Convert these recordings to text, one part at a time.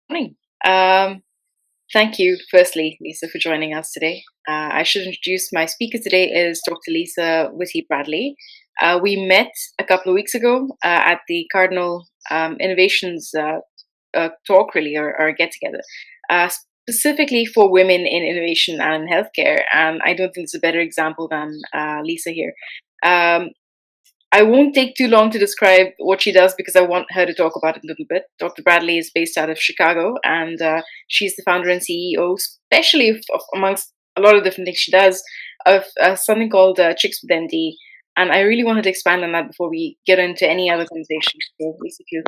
Morning. Um, Thank you, firstly, Lisa, for joining us today. I should introduce my speaker today is Dr. Lisa Whitty Bradley. We met a couple of weeks ago at the Cardinal Innovations talk, really, or get together, specifically for women in innovation and healthcare. And I don't think there's a better example than Lisa here. Um, I won't take too long to describe what she does because I want her to talk about it a little bit. Dr. Bradley is based out of Chicago, and she's the founder and CEO, especially amongst a lot of different things she does, of something called Chicks with MD. And I really wanted to expand on that before we get into any other conversation. So, basically,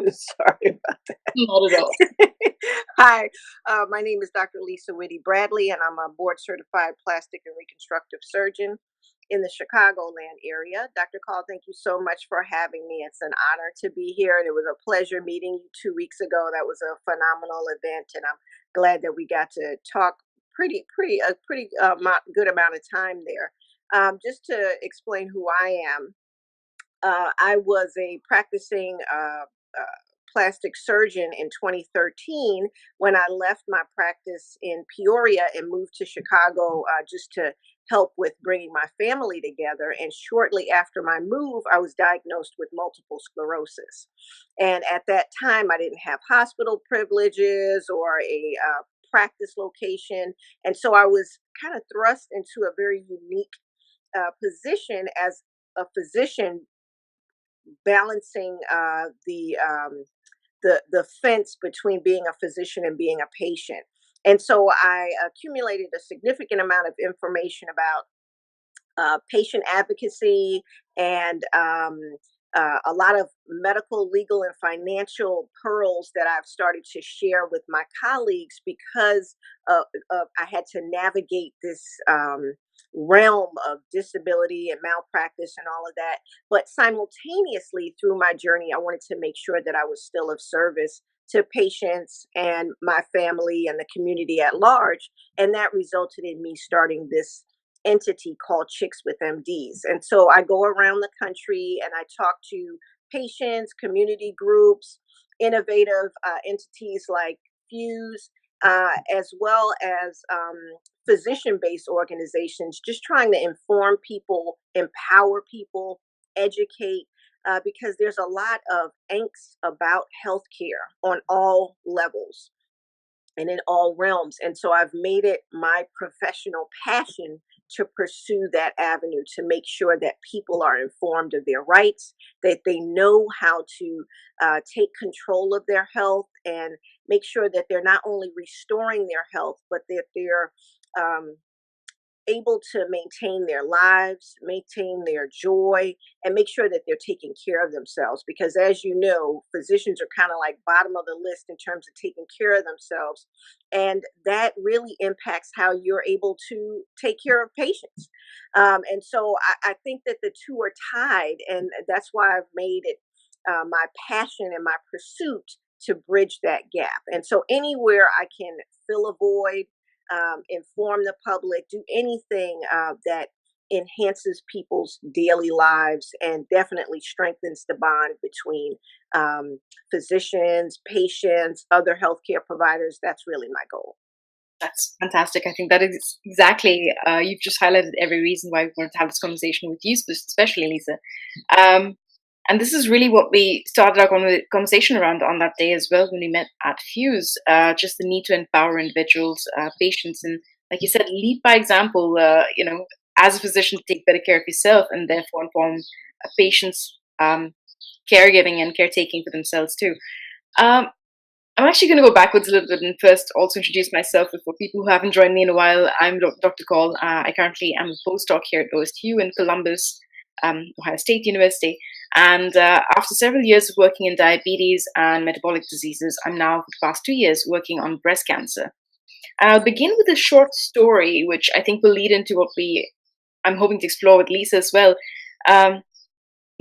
Sorry about not at all. that. Hi, my name is Dr. Lisa Whitty Bradley, and I'm a board certified plastic and reconstructive surgeon in the Chicagoland area. Dr. Call, thank you so much for having me. It's an honor to be here, and it was a pleasure meeting you 2 weeks ago. That was a phenomenal event, and I'm glad that we got to talk good amount of time there. Just to explain who I am, I was a practicing plastic surgeon in 2013 when I left my practice in Peoria and moved to Chicago just to help with bringing my family together. And shortly after my move, I was diagnosed with multiple sclerosis. And at that time, I didn't have hospital privileges or a practice location. And so I was kind of thrust into a very unique position as a physician balancing the fence between being a physician and being a patient. And so I accumulated a significant amount of information about patient advocacy and a lot of medical, legal, and financial pearls that I've started to share with my colleagues because I had to navigate this realm of disability and malpractice and all of that. But simultaneously, through my journey, I wanted to make sure that I was still of service to patients and my family and the community at large. And that resulted in me starting this entity called Chicks with MDs. And so I go around the country and I talk to patients, community groups, innovative entities like Fuse, as well as physician based organizations, just trying to inform people, empower people, educate. Because there's a lot of angst about healthcare on all levels and in all realms. And so I've made it my professional passion to pursue that avenue to make sure that people are informed of their rights, that they know how to take control of their health and make sure that they're not only restoring their health, but that they're um, able to maintain their lives, maintain their joy, and make sure that they're taking care of themselves. Because as you know, physicians are kind of like bottom of the list in terms of taking care of themselves. And that really impacts how you're able to take care of patients. And so I think that the two are tied. And that's why I've made it my passion and my pursuit to bridge that gap. And so anywhere I can fill a void, inform the public, do anything that enhances people's daily lives and definitely strengthens the bond between physicians, patients, other healthcare providers. That's really my goal. That's fantastic. I think that is exactly, you've just highlighted every reason why we wanted to have this conversation with you, especially Lisa. Um, and this is really what we started our conversation around on that day as well when we met at Fuse. Just the need to empower individuals, patients, and like you said, lead by example. As a physician, to take better care of yourself, and therefore inform patients' caregiving and caretaking for themselves too. Um, I'm actually going to go backwards a little bit and first also introduce myself for people who haven't joined me in a while. I'm Dr. Call. I currently am a postdoc here at OSU in Columbus, Ohio State University. And after several years of working in diabetes and metabolic diseases, I'm now, for the past 2 years, working on breast cancer. And I'll begin with a short story, which I think will lead into what I'm hoping to explore with Lisa as well. Um,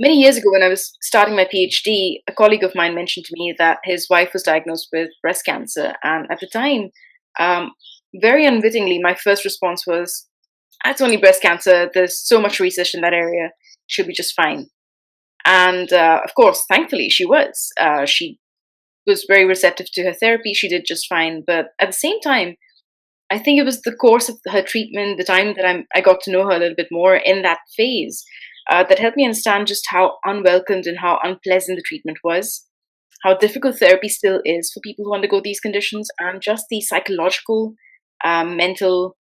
Many years ago, when I was starting my PhD, a colleague of mine mentioned to me that his wife was diagnosed with breast cancer. And at the time, um, very unwittingly, my first response was, "It's only breast cancer. There's so much research in that area. She'll be just fine." And of course, thankfully, she was. She was very receptive to her therapy. She did just fine. But at the same time, I think it was the course of her treatment, the time that I got to know her a little bit more in that phase, that helped me understand just how unwelcomed and how unpleasant the treatment was, how difficult therapy still is for people who undergo these conditions, and just the psychological, mental,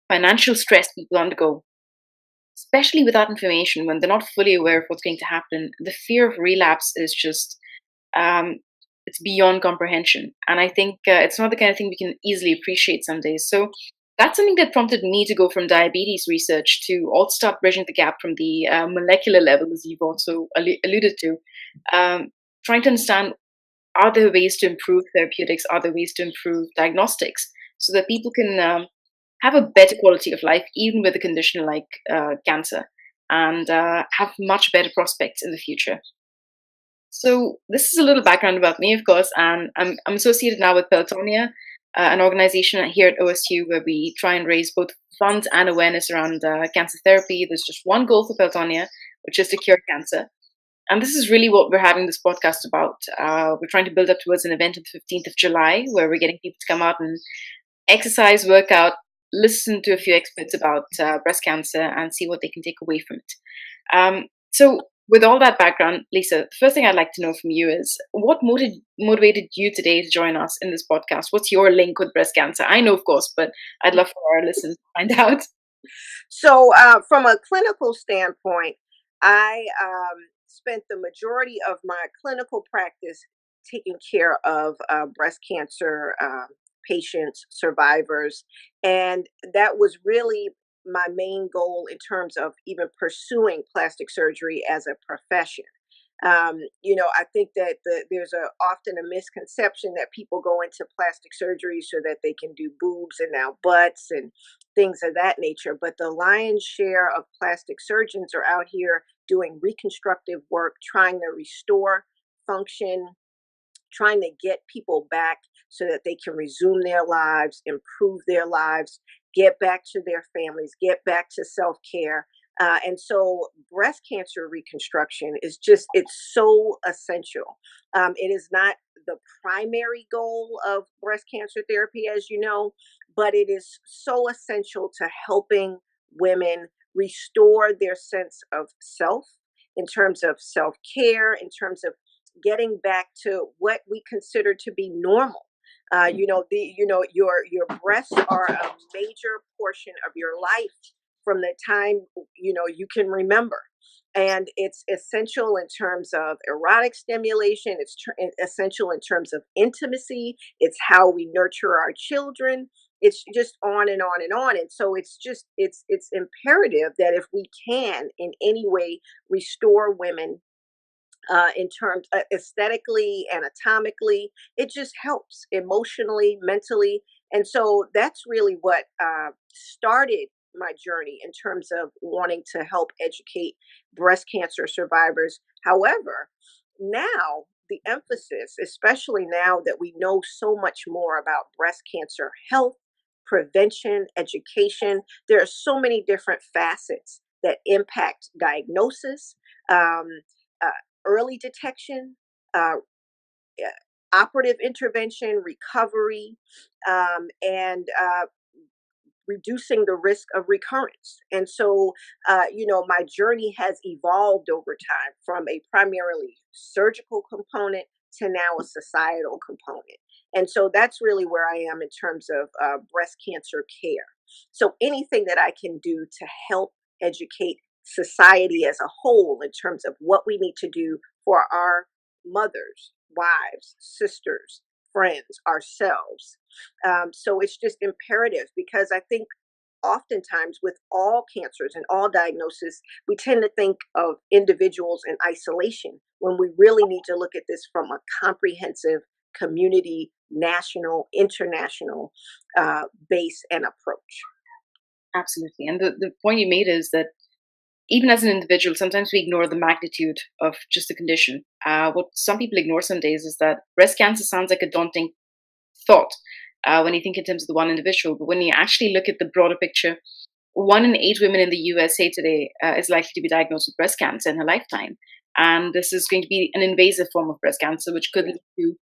financial stress people undergo, especially without information when they're not fully aware of what's going to happen. The fear of relapse is just um, it's beyond comprehension, and I think it's not the kind of thing we can easily appreciate some days. So that's something that prompted me to go from diabetes research to also start bridging the gap from the molecular level, as you've also alluded to, um, trying to understand, are there ways to improve therapeutics, are there ways to improve diagnostics, so that people can have a better quality of life, even with a condition like cancer, and have much better prospects in the future. So this is a little background about me, of course, and I'm associated now with Pelotonia, an organization here at OSU where we try and raise both funds and awareness around cancer therapy. There's just one goal for Pelotonia, which is to cure cancer. And this is really what we're having this podcast about. We're trying to build up towards an event on the 15th of July where we're getting people to come out and exercise, work out, listen to a few experts about breast cancer, and see what they can take away from it. So, with all that background, Lisa, the first thing I'd like to know from you is what motivated you today to join us in this podcast? What's your link with breast cancer? I know, of course, but I'd love for our listeners to find out. So, from a clinical standpoint, I spent the majority of my clinical practice taking care of breast cancer patients, survivors, and that was really my main goal in terms of even pursuing plastic surgery as a profession. I think that there's often a misconception that people go into plastic surgery so that they can do boobs and now butts and things of that nature. But the lion's share of plastic surgeons are out here doing reconstructive work, trying to restore function, trying to get people back so that they can resume their lives, improve their lives, get back to their families, get back to self care. And so breast cancer reconstruction is just, it's so essential. It is not the primary goal of breast cancer therapy, as you know, but it is so essential to helping women restore their sense of self in terms of self care, in terms of getting back to what we consider to be normal. Your breasts are a major portion of your life from the time you can remember, and it's essential in terms of erotic stimulation. It's essential in terms of intimacy. It's how we nurture our children. It's just on and on and on. And so it's imperative that if we can in any way restore women in terms aesthetically, anatomically. It just helps emotionally, mentally. And so that's really what started my journey in terms of wanting to help educate breast cancer survivors. However, now the emphasis, especially now that we know so much more about breast cancer health, prevention, education, there are so many different facets that impact diagnosis. Um, uh, Early detection, uh, operative intervention, recovery, and reducing the risk of recurrence. And so, my journey has evolved over time from a primarily surgical component to now a societal component. And so that's really where I am in terms of breast cancer care. So anything that I can do to help educate society as a whole in terms of what we need to do for our mothers, wives, sisters, friends, ourselves. So it's just imperative because I think oftentimes with all cancers and all diagnoses, we tend to think of individuals in isolation when we really need to look at this from a comprehensive community, national, international base and approach. Absolutely. And the point you made is that even as an individual, sometimes we ignore the magnitude of just the condition. What some people ignore some days is that breast cancer sounds like a daunting thought when you think in terms of the one individual. But when you actually look at the broader picture, 1 in 8 women in the USA today is likely to be diagnosed with breast cancer in her lifetime. and this is going to be an invasive form of breast cancer, which could lead to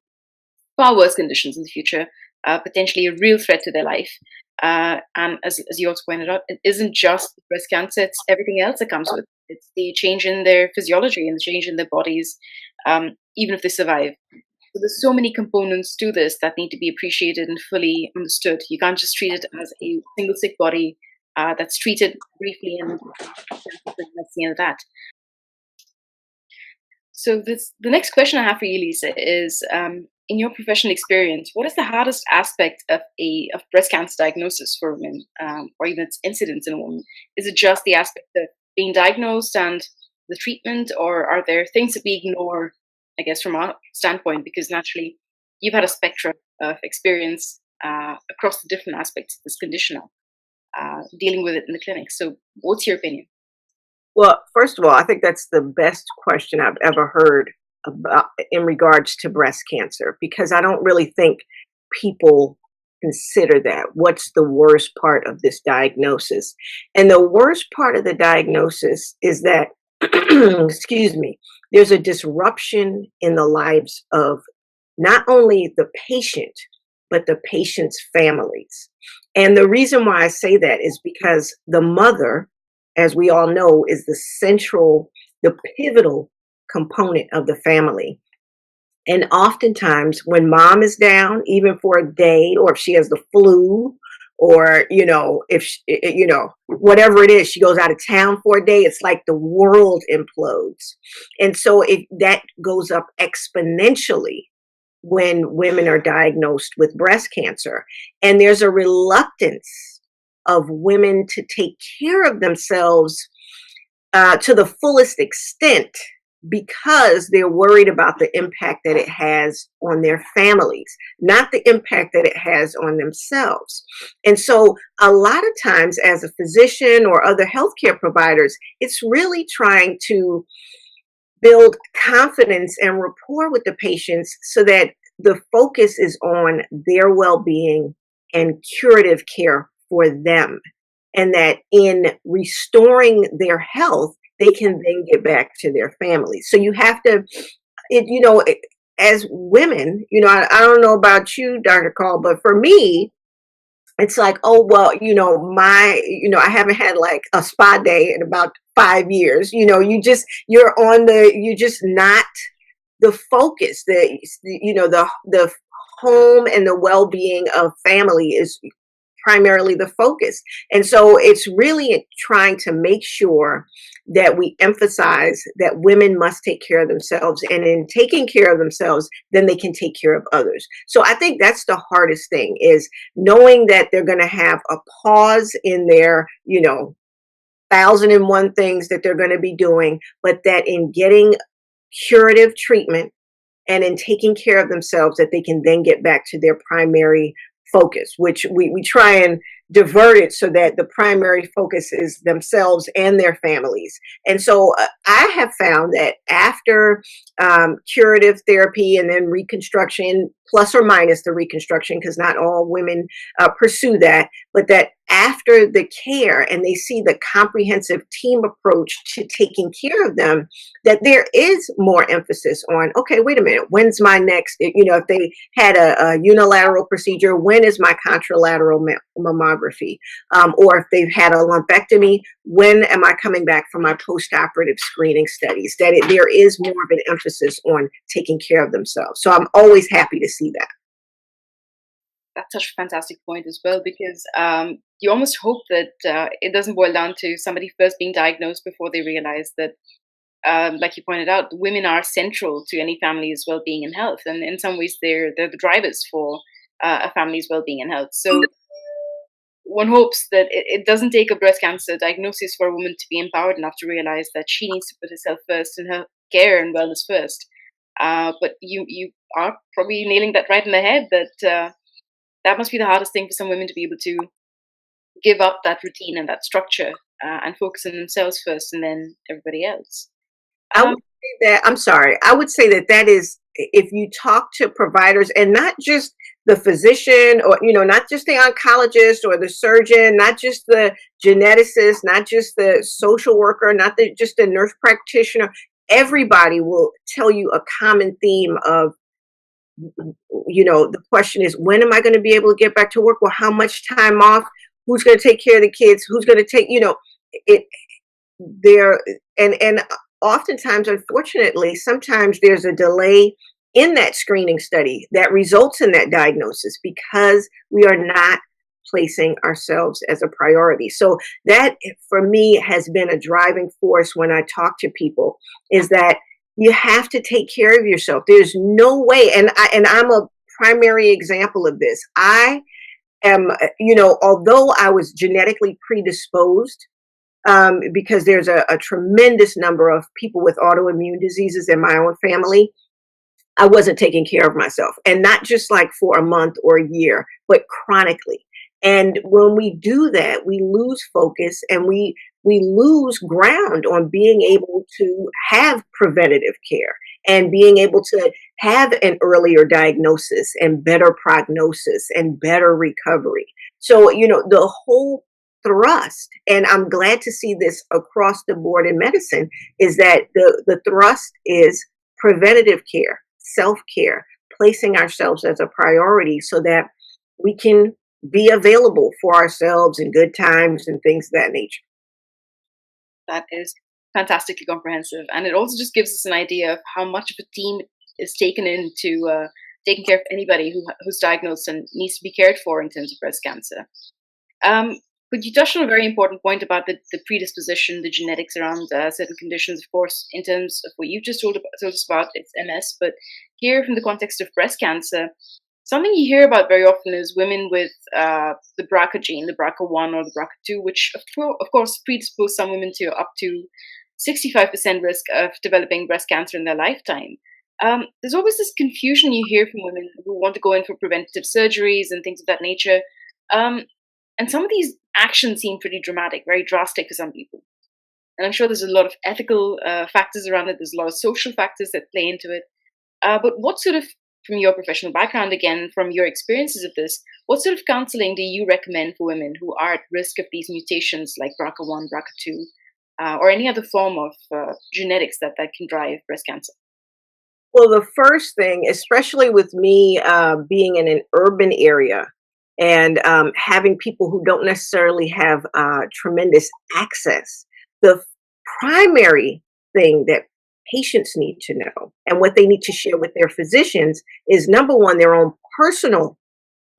far worse conditions in the future, potentially a real threat to their life. And as you also pointed out, it isn't just breast cancer, it's everything else that comes with it. It's the change in their physiology and the change in their bodies, even if they survive. So there's so many components to this that need to be appreciated and fully understood. You can't just treat it as a single sick body that's treated briefly and that's the end of that. So the next question I have for you, Lisa, is in your professional experience, what is the hardest aspect of breast cancer diagnosis for women, or even its incidence in a woman? Is it just the aspect of being diagnosed and the treatment, or are there things that we ignore? I guess from our standpoint, because naturally you've had a spectrum of experience across the different aspects of this condition now, dealing with it in the clinic. So, what's your opinion? Well, first of all, I think that's the best question I've ever heard about in regards to breast cancer, because I don't really think people consider that. What's the worst part of this diagnosis? And the worst part of the diagnosis is that, excuse me, there's a disruption in the lives of not only the patient, but the patient's families. And the reason why I say that is because the mother, as we all know, is the pivotal component of the family. And oftentimes, when mom is down, even for a day, or if she has the flu, or if whatever it is, she goes out of town for a day, it's like the world implodes. And so that goes up exponentially when women are diagnosed with breast cancer. And there's a reluctance of women to take care of themselves to the fullest extent, because they're worried about the impact that it has on their families, not the impact that it has on themselves. And so a lot of times, as a physician or other healthcare providers, it's really trying to build confidence and rapport with the patients so that the focus is on their well-being and curative care for them. And that in restoring their health, they can then get back to their families. So you have to, as women, I don't know about you, Dr. Call, but for me, it's like, oh, well, I haven't had like a spa day in about 5 years. You're just not the focus. The home and the well-being of family is primarily the focus. And so it's really trying to make sure that we emphasize that women must take care of themselves, and in taking care of themselves, then they can take care of others. So I think that's the hardest thing, is knowing that they're going to have a pause in their, 1,001 things that they're going to be doing, but that in getting curative treatment and in taking care of themselves, that they can then get back to their primary focus, which we try and divert it so that the primary focus is themselves and their families. And so I have found that after curative therapy and then reconstruction, plus or minus the reconstruction, because not all women pursue that, but that after the care and they see the comprehensive team approach to taking care of them, that there is more emphasis on, okay, wait a minute, when's my next, if they had a unilateral procedure, when is my contralateral mammography? Or if they've had a lumpectomy, when am I coming back for my post-operative screening studies? There is more of an emphasis on taking care of themselves. So I'm always happy to see that. That's such a fantastic point as well, because you almost hope that it doesn't boil down to somebody first being diagnosed before they realize that, like you pointed out, women are central to any family's well-being and health, and in some ways they're the drivers for a family's well-being and health. So one hopes that it doesn't take a breast cancer diagnosis for a woman to be empowered enough to realize that she needs to put herself first and her care and wellness first. But you are probably nailing that right in the head, that that must be the hardest thing for some women, to be able to give up that routine and that structure and focus on themselves first and then everybody else. I would say that, I'm sorry, I would say that is, if you talk to providers, and not just the physician, or, not just the oncologist or the surgeon, not just the geneticist, not just the social worker, not just the nurse practitioner, everybody will tell you a common theme of, the question is, when am I going to be able to get back to work? Well, how much time off? Who's going to take care of the kids? Who's going to take, it there and oftentimes, unfortunately, sometimes there's a delay in that screening study that results in that diagnosis because we are not placing ourselves as a priority. So that, for me, has been a driving force when I talk to people, is that you have to take care of yourself. There's no way, and I'm a primary example of this. I am, although I was genetically predisposed, because there's a tremendous number of people with autoimmune diseases in my own family, I wasn't taking care of myself, and not just like for a month or a year, but chronically. And when we do that, we lose focus, and we lose ground on being able to have preventative care and being able to have an earlier diagnosis and better prognosis and better recovery. So, the whole thrust, and I'm glad to see this across the board in medicine, is that the thrust is preventative care, self-care, placing ourselves as a priority so that we can be available for ourselves in good times and things of that nature. That is fantastically comprehensive, and it also just gives us an idea of how much of a team is taken into taking care of anybody who's diagnosed and needs to be cared for in terms of breast cancer. Um, but you touched on a very important point about the predisposition, the genetics around certain conditions, of course, in terms of what you just told us about, it's MS. But here, from the context of breast cancer, something you hear about very often is women with the BRCA gene, the BRCA1 or the BRCA2, which, of course, predispose some women to up to 65% risk of developing breast cancer in their lifetime. There's always this confusion you hear from women who want to go in for preventative surgeries and things of that nature. Um, and some of these actions seem pretty dramatic, very drastic for some people. And I'm sure there's a lot of ethical factors around it. There's a lot of social factors that play into it. But what sort of, from your professional background, again, from your experiences of this, what sort of counseling do you recommend for women who are at risk of these mutations like BRCA1, BRCA2, or any other form of genetics that can drive breast cancer? Well, the first thing, especially with me being in an urban area and having people who don't necessarily have tremendous access, the primary thing that patients need to know and what they need to share with their physicians is, number one, their own personal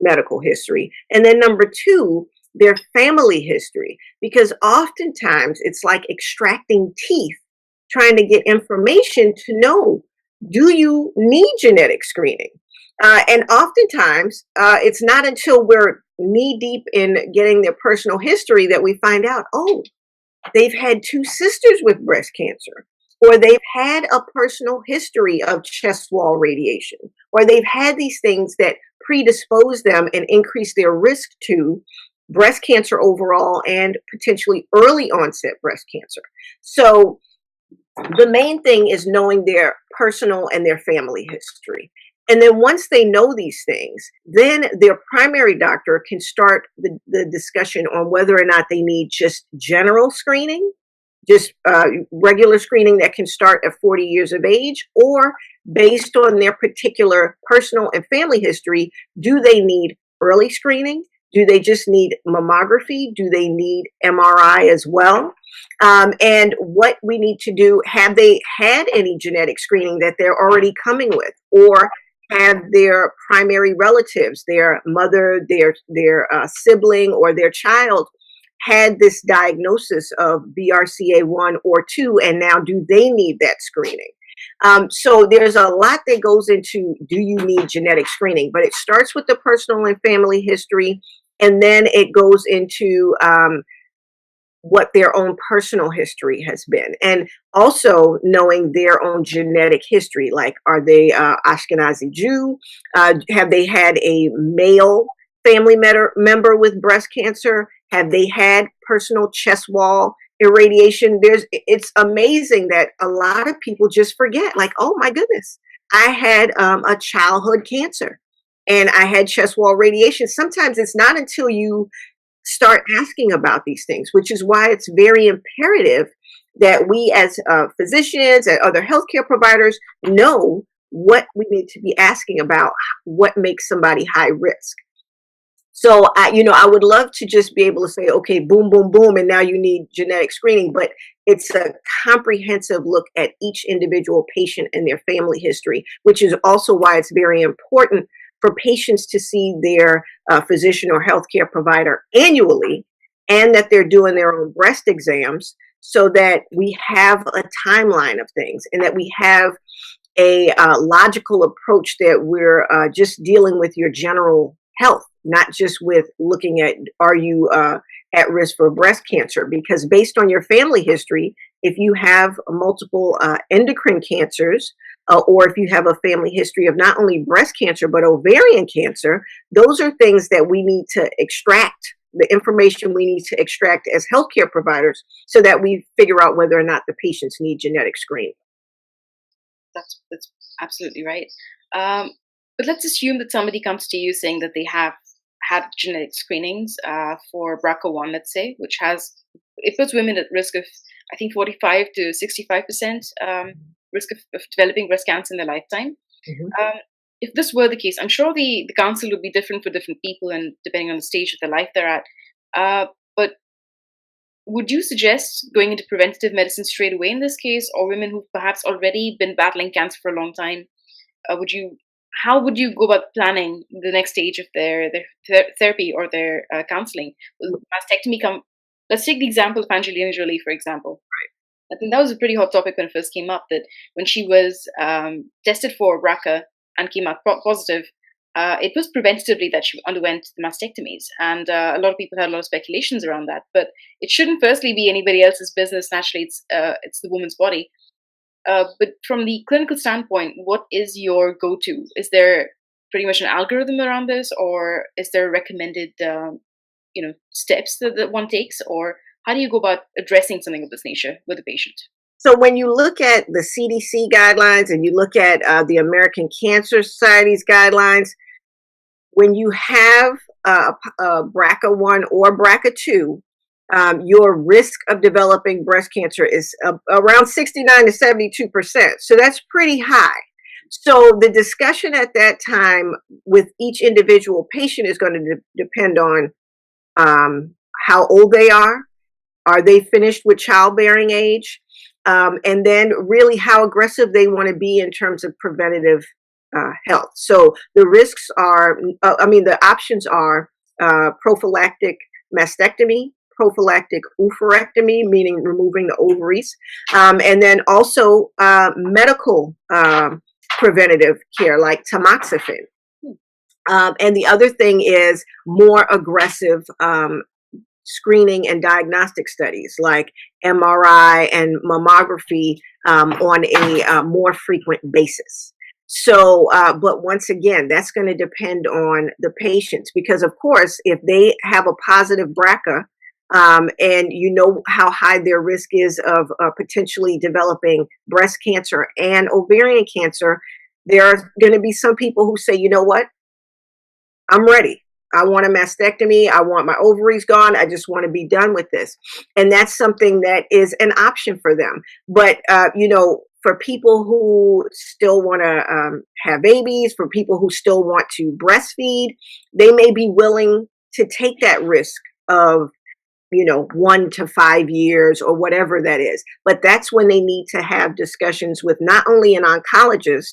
medical history, and then number two, their family history. Because oftentimes it's like extracting teeth, trying to get information to know, do you need genetic screening? And oftentimes it's not until we're knee deep in getting their personal history that we find out, oh, they've had two sisters with breast cancer, or they've had a personal history of chest wall radiation, or they've had these things that predispose them and increase their risk to breast cancer overall and potentially early onset breast cancer. So the main thing is knowing their personal and their family history. And then once they know these things, then their primary doctor can start the discussion on whether or not they need just general screening, just regular screening that can start at 40 years of age, or based on their particular personal and family history, do they need early screening? Do they just need mammography? Do they need MRI as well? And what we need to do, have they had any genetic screening that they're already coming with? Or have their primary relatives, their mother, their sibling, or their child had this diagnosis of BRCA1 or 2, and now do they need that screening? So there's a lot that goes into, do you need genetic screening? But it starts with the personal and family history, and then it goes into what their own personal history has been, and also knowing their own genetic history. Like, are they Ashkenazi Jew? Have they had a male family member with breast cancer? Have they had personal chest wall irradiation? It's amazing that a lot of people just forget, like, oh my goodness, I had a childhood cancer and I had chest wall radiation. Sometimes it's not until you start asking about these things, which is why it's very imperative that we as physicians and other healthcare providers know what we need to be asking about what makes somebody high risk. So I would love to just be able to say, okay, boom, boom, boom, and now you need genetic screening, but it's a comprehensive look at each individual patient and their family history, which is also why it's very important for patients to see their physician or healthcare provider annually, and that they're doing their own breast exams, so that we have a timeline of things and that we have a logical approach, that we're just dealing with your general health, not just with looking at, are you at risk for breast cancer? Because based on your family history, if you have multiple endocrine cancers, or if you have a family history of not only breast cancer, but ovarian cancer, those are things that we need to extract, the information we need to extract as healthcare providers, so that we figure out whether or not the patients need genetic screening. That's absolutely right. Um, but let's assume that somebody comes to you saying that they have had genetic screenings for BRCA1, let's say, which has it puts women at risk of, I think, 45 to 65% risk of developing breast cancer in their lifetime. Mhm. Um, if this were the case, I'm sure the counsel would be different for different people and depending on the stage of their life they're at. But would you suggest going into preventative medicine straight away in this case, or women who've perhaps already been battling cancer for a long time? Would you How would you go about planning the next stage of their therapy or their counseling? Will mastectomy come? Let's take the example of Angelina Jolie, for example. I think that was a pretty hot topic when it first came up. That when she was tested for BRCA and came out positive, it was preventatively that she underwent the mastectomies, and a lot of people had a lot of speculations around that. But it shouldn't firstly be anybody else's business. Naturally, it's the woman's body. But from the clinical standpoint, what is your go-to? Is there pretty much an algorithm around this, or is there recommended, steps that one takes, or how do you go about addressing something of this nature with a patient? So when you look at the CDC guidelines and you look at the American Cancer Society's guidelines, when you have BRCA1 or BRCA2, your risk of developing breast cancer is around 69 to 72%. So that's pretty high. So the discussion at that time with each individual patient is going to depend on how old they are. Are they finished with childbearing age? And then really how aggressive they want to be in terms of preventative health. So the risks are, the options are prophylactic mastectomy, prophylactic oophorectomy, meaning removing the ovaries, and then also medical preventative care like tamoxifen. And the other thing is more aggressive screening and diagnostic studies like MRI and mammography on a more frequent basis. So, but once again, that's going to depend on the patients, because of course, if they have a positive BRCA, and you know how high their risk is of potentially developing breast cancer and ovarian cancer, there are going to be some people who say, you know what, I'm ready. I want a mastectomy. I want my ovaries gone. I just want to be done with this. And that's something that is an option for them. But, for people who still want to have babies, for people who still want to breastfeed, they may be willing to take that risk of 1 to 5 years or whatever that is. But that's when they need to have discussions with not only an oncologist,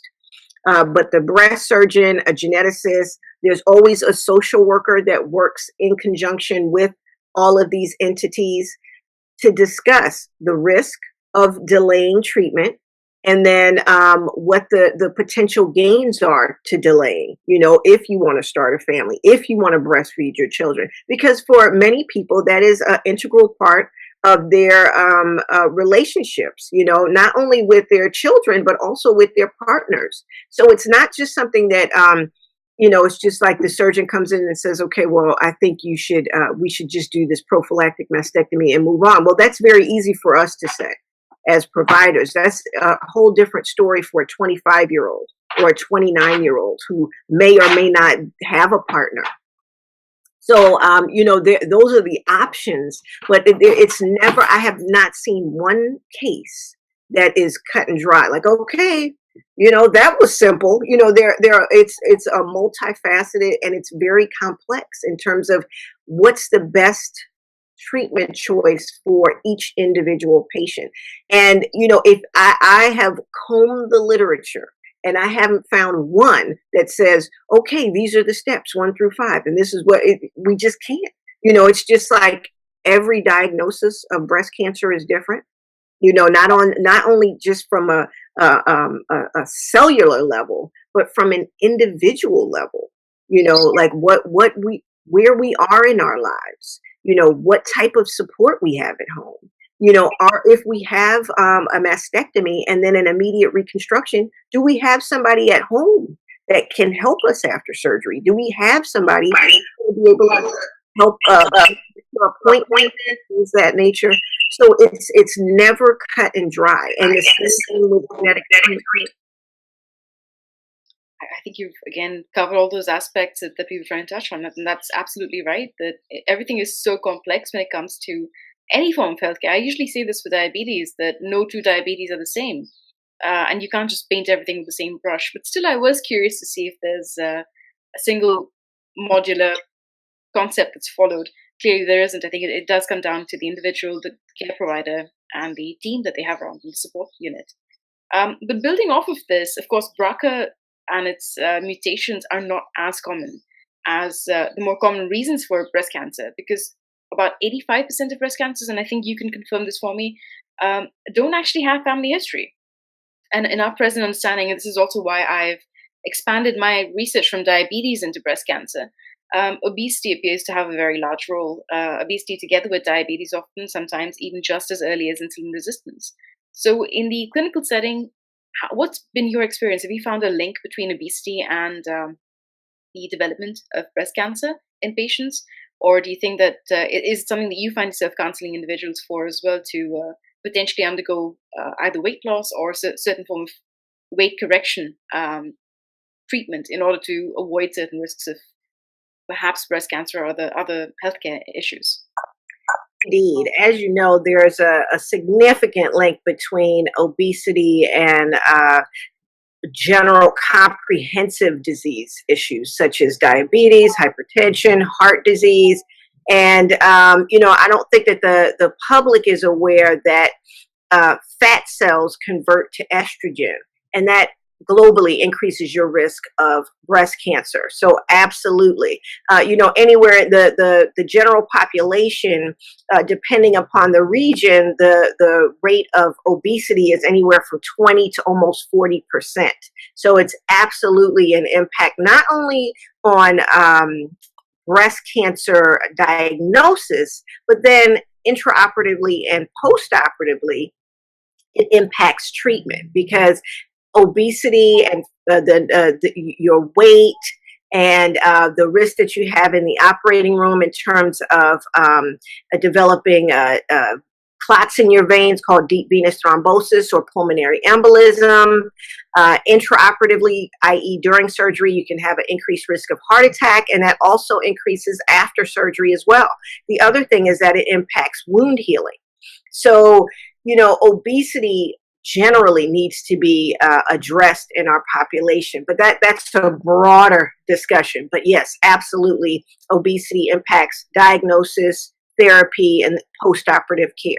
but the breast surgeon, a geneticist. There's always a social worker that works in conjunction with all of these entities to discuss the risk of delaying treatment, and then what the potential gains are to delaying, if you want to start a family, if you want to breastfeed your children. Because for many people, that is an integral part of their relationships, not only with their children, but also with their partners. So it's not just something that, it's just like the surgeon comes in and says, okay, well, I think we should just do this prophylactic mastectomy and move on. Well, that's very easy for us to say as providers. That's a whole different story for a 25-year-old or a 29-year-old who may or may not have a partner. So, those are the options, but it's never, I have not seen one case that is cut and dry. Like, okay, that was simple. It's a multifaceted, and it's very complex in terms of what's the best treatment choice for each individual patient. And, if I have combed the literature and I haven't found one that says, okay, these are the steps 1 through 5, and this is we just can't. It's just like every diagnosis of breast cancer is different. Not only just from a cellular level, but from an individual level. Like what we where we are in our lives. What type of support we have at home. If we have a mastectomy and then an immediate reconstruction, do we have somebody at home that can help us after surgery? Do we have somebody who will be able to help appointments, things of that nature? So it's never cut and dry. And the same thing with genetic treatment. I think you've again covered all those aspects that we were trying to touch on, and that's absolutely right. That everything is so complex when it comes to any form of healthcare. I usually say this for diabetes, that no two diabetes are the same, and you can't just paint everything with the same brush. But still, I was curious to see if there's a single modular concept that's followed. Clearly, there isn't. I think it does come down to the individual, the care provider, and the team that they have around them, the support unit. But building off of this, of course, BRCA and its mutations are not as common as the more common reasons for breast cancer, because about 85% of breast cancers, and I think you can confirm this for me, don't actually have family history. And in our present understanding, and this is also why I've expanded my research from diabetes into breast cancer, obesity appears to have a very large role. Obesity together with diabetes, often, sometimes even just as early as insulin resistance. So in the clinical setting, what's been your experience? Have you found a link between obesity and the development of breast cancer in patients? Or do you think that it is something that you find yourself counseling individuals for as well, to potentially undergo either weight loss or a certain form of weight correction treatment in order to avoid certain risks of perhaps breast cancer or other healthcare issues? Indeed. As you know, there's a significant link between obesity and general comprehensive disease issues such as diabetes, hypertension, heart disease. And, I don't think that the public is aware that fat cells convert to estrogen, and that globally increases your risk of breast cancer. So absolutely, anywhere the general population, depending upon the region, the rate of obesity is anywhere from 20 to almost 40%. So it's absolutely an impact not only on breast cancer diagnosis, but then intraoperatively and postoperatively, it impacts treatment, because obesity and your weight and the risk that you have in the operating room in terms of developing clots in your veins called deep venous thrombosis or pulmonary embolism. Intraoperatively, i.e. during surgery, you can have an increased risk of heart attack, and that also increases after surgery as well. The other thing is that it impacts wound healing. So, obesity generally needs to be addressed in our population, but that's a broader discussion. But yes, absolutely, obesity impacts diagnosis, therapy, and postoperative care.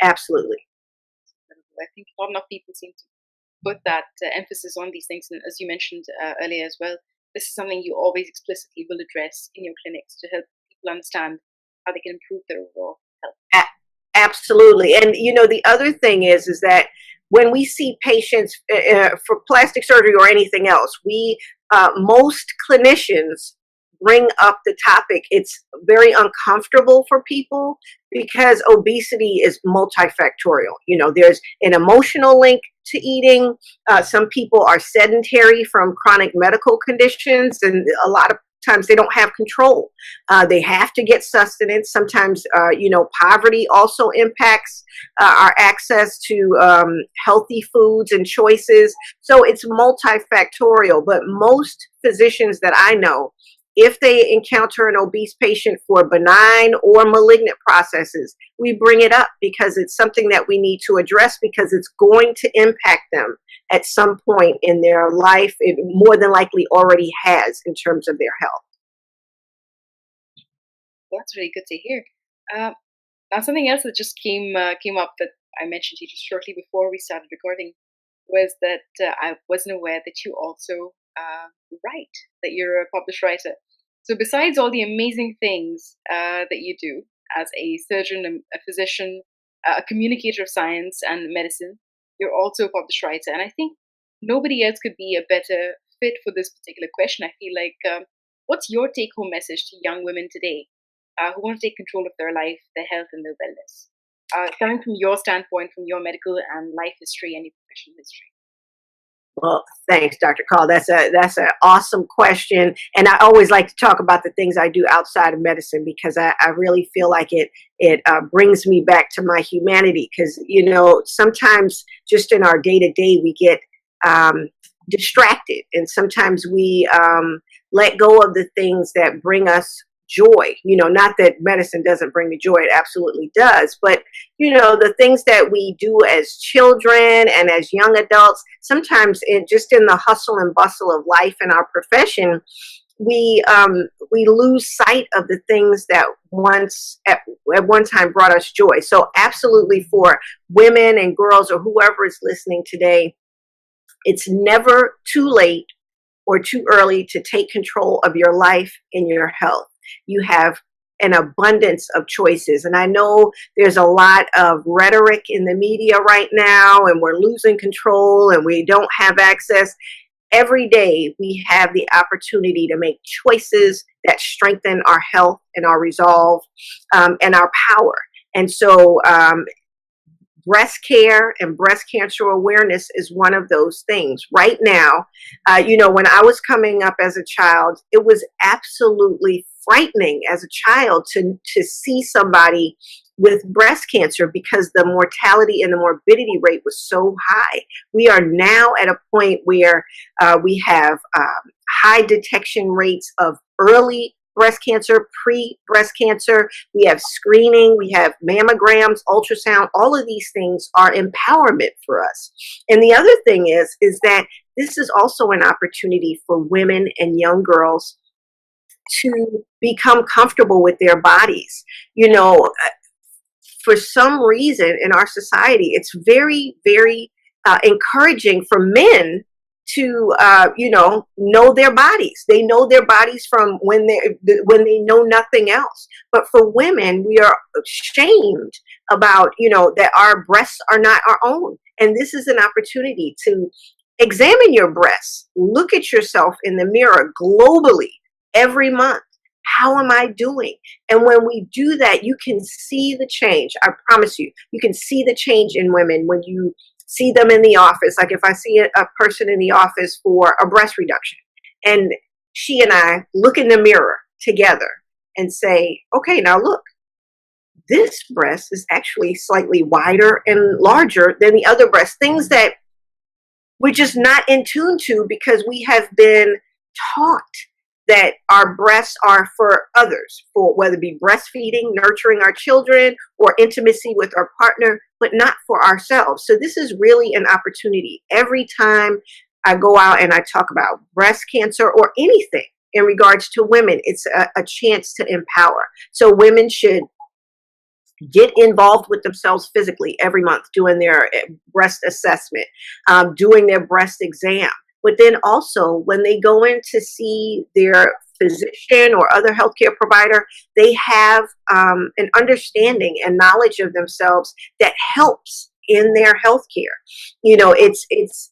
Absolutely. I think not enough people seem to put that emphasis on these things. And as you mentioned earlier as well, this is something you always explicitly will address in your clinics to help people understand how they can improve their overall health. Absolutely. And the other thing is that when we see patients for plastic surgery or anything else, we most clinicians bring up the topic. It's very uncomfortable for people because obesity is multifactorial. There's an emotional link to eating. Some people are sedentary from chronic medical conditions, and a lot of times they don't have control. They have to get sustenance. Sometimes, poverty also impacts our access to healthy foods and choices. So it's multifactorial, but most physicians that I know if they encounter an obese patient for benign or malignant processes, we bring it up because it's something that we need to address because it's going to impact them at some point in their life. It more than likely already has in terms of their health. That's really good to hear. Uh, Now, something else that just came up that I mentioned to you just shortly before we started recording was that I wasn't aware that you also write, that you're a published writer. So, besides all the amazing things that you do as a surgeon, a physician, a communicator of science and medicine, you're also a published writer. And I think nobody else could be a better fit for this particular question. I feel like, what's your take home message to young women today who want to take control of their life, their health, and their wellness? Coming from your standpoint, from your medical and life history and your professional history. Well, thanks, Dr. Call. That's an awesome question, and I always like to talk about the things I do outside of medicine because I really feel like it brings me back to my humanity. Because sometimes just in our day to day we get distracted, and sometimes we let go of the things that bring us joy. Not that medicine doesn't bring me joy, it absolutely does, but the things that we do as children and as young adults, sometimes just in the hustle and bustle of life and our profession, we lose sight of the things that once at one time brought us joy. So absolutely, for women and girls or whoever is listening today, it's never too late or too early to take control of your life and your health. You have an abundance of choices. And I know there's a lot of rhetoric in the media right now, and we're losing control and we don't have access. Every day we have the opportunity to make choices that strengthen our health and our resolve and our power. And so breast care and breast cancer awareness is one of those things. Right now, when I was coming up as a child, it was absolutely frightening as a child to see somebody with breast cancer because the mortality and the morbidity rate was so high. We are now at a point where we have high detection rates of early breast cancer, pre-breast cancer. We have screening, we have mammograms, ultrasound. All of these things are empowerment for us. And the other thing is that this is also an opportunity for women and young girls to become comfortable with their bodies. For some reason in our society, it's very, very encouraging for men to know their bodies. They know their bodies from when they know nothing else. But for women, we are shamed about that our breasts are not our own. And this is an opportunity to examine your breasts. Look at yourself in the mirror globally every month. How am I doing? And when we do that, you can see the change. I promise you, you can see the change in women when you see them in the office. Like if I see a person in the office for a breast reduction and she and I look in the mirror together and say, okay, now look, this breast is actually slightly wider and larger than the other breast. Things that we're just not in tune to because we have been taught that our breasts are for others, for whether it be breastfeeding, nurturing our children, or intimacy with our partner, but not for ourselves. So this is really an opportunity. Every time I go out and I talk about breast cancer or anything in regards to women, it's a chance to empower. So women should get involved with themselves physically every month, doing their breast assessment, doing their breast exam. But then also when they go in to see their physician or other healthcare provider, they have an understanding and knowledge of themselves that helps in their healthcare. It's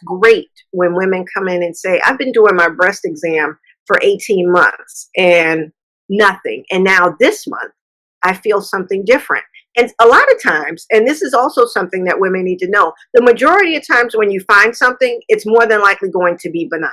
great when women come in and say, I've been doing my breast exam for 18 months and nothing. And now this month, I feel something different. And a lot of times, and this is also something that women need to know, the majority of times when you find something, it's more than likely going to be benign.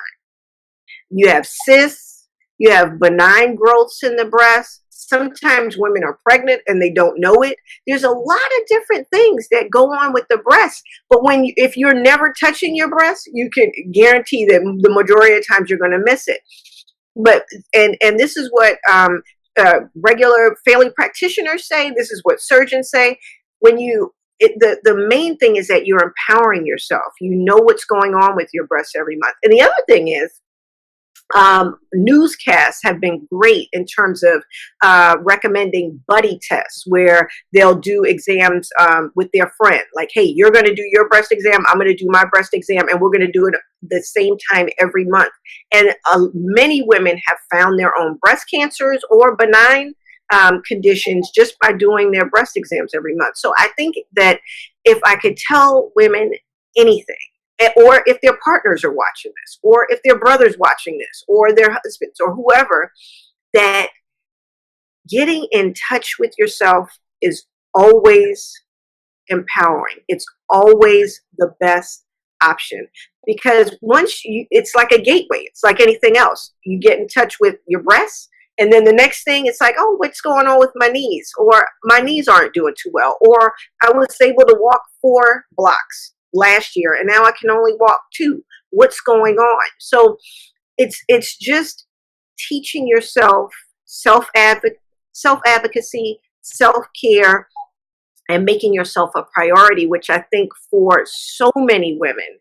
You have cysts, you have benign growths in the breast. Sometimes women are pregnant and they don't know it. There's a lot of different things that go on with the breast. But if you're never touching your breast, you can guarantee that the majority of times you're going to miss it. but and this is what regular family practitioners say. This is what surgeons say. When you the main thing is that you're empowering yourself. You know what's going on with your breasts every month. And the other thing is, newscasts have been great in terms of recommending buddy tests where they'll do exams with their friend. Like, hey, you're going to do your breast exam, I'm going to do my breast exam, and we're going to do it the same time every month. And many women have found their own breast cancers or benign conditions just by doing their breast exams every month. So I think that if I could tell women anything, or if their partners are watching this, or if their brother's watching this, or their husbands, or whoever, that getting in touch with yourself is always empowering. It's always the best option, because once you, it's like a gateway. It's like anything else. You get in touch with your breasts, and then the next thing, it's like, oh, what's going on with my knees? Or my knees aren't doing too well. Or I was able to walk 4 blocks last year, and now I can only walk 2. What's going on? So it's just teaching yourself self advocacy, self care, and making yourself a priority, which I think for so many women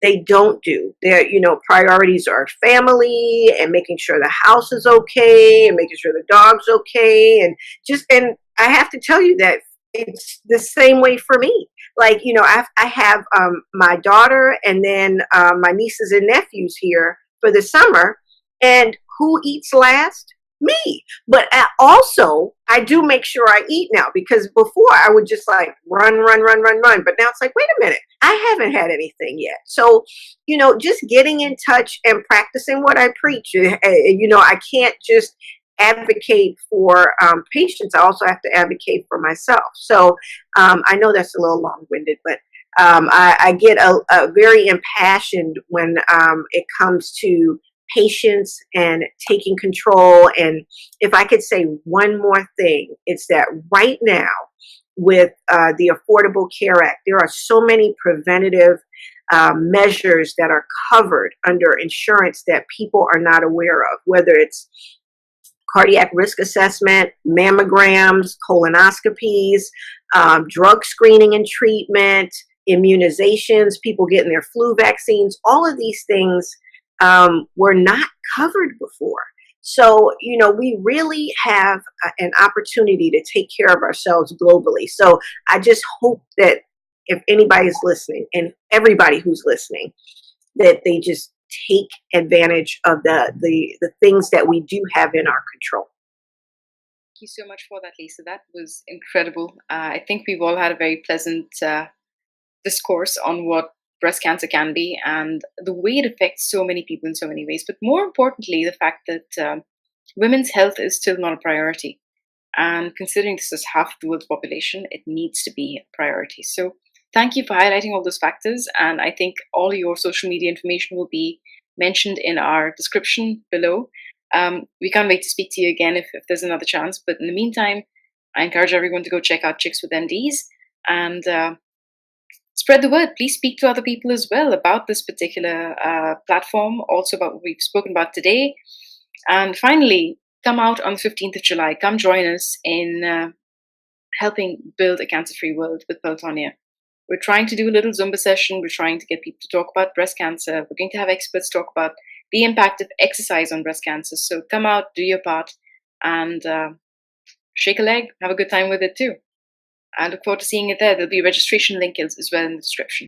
they don't do. Their, priorities are family and making sure the house is okay and making sure the dog's okay, and I have to tell you that it's the same way for me. Like, I have my daughter, and then my nieces and nephews here for the summer, and who eats last? Me. But also, I do make sure I eat now, because before I would just like run, run, run, run, run. But now it's like, wait a minute, I haven't had anything yet. So, just getting in touch and practicing what I preach. I can't just advocate for patients. I also have to advocate for myself. So I know that's a little long-winded, but I get a very impassioned when it comes to patience and taking control. And if I could say one more thing, it's that right now with the Affordable Care Act, there are so many preventative measures that are covered under insurance that people are not aware of, whether it's cardiac risk assessment, mammograms, colonoscopies, drug screening and treatment, immunizations, people getting their flu vaccines. All of these things were not covered before. So, we really have an opportunity to take care of ourselves globally. So I just hope that if anybody's listening, and everybody who's listening, that they just take advantage of the things that we do have in our control. Thank you so much for that, Lisa. That was incredible. I think we've all had a very pleasant discourse on what breast cancer can be and the way it affects so many people in so many ways. But more importantly, the fact that women's health is still not a priority. And considering this is half the world's population, it needs to be a priority. So thank you for highlighting all those factors. And I think all your social media information will be mentioned in our description below. We can't wait to speak to you again if there's another chance. But in the meantime, I encourage everyone to go check out Chicks with MDs and spread the word. Please speak to other people as well about this particular platform, also about what we've spoken about today. And finally, come out on the 15th of July. Come join us in helping build a cancer-free world with Pelotonia. We're trying to do a little Zumba session. We're trying to get people to talk about breast cancer. We're going to have experts talk about the impact of exercise on breast cancer. So come out, do your part, and shake a leg. Have a good time with it too. I look forward to seeing it there. There'll be a registration link as well in the description.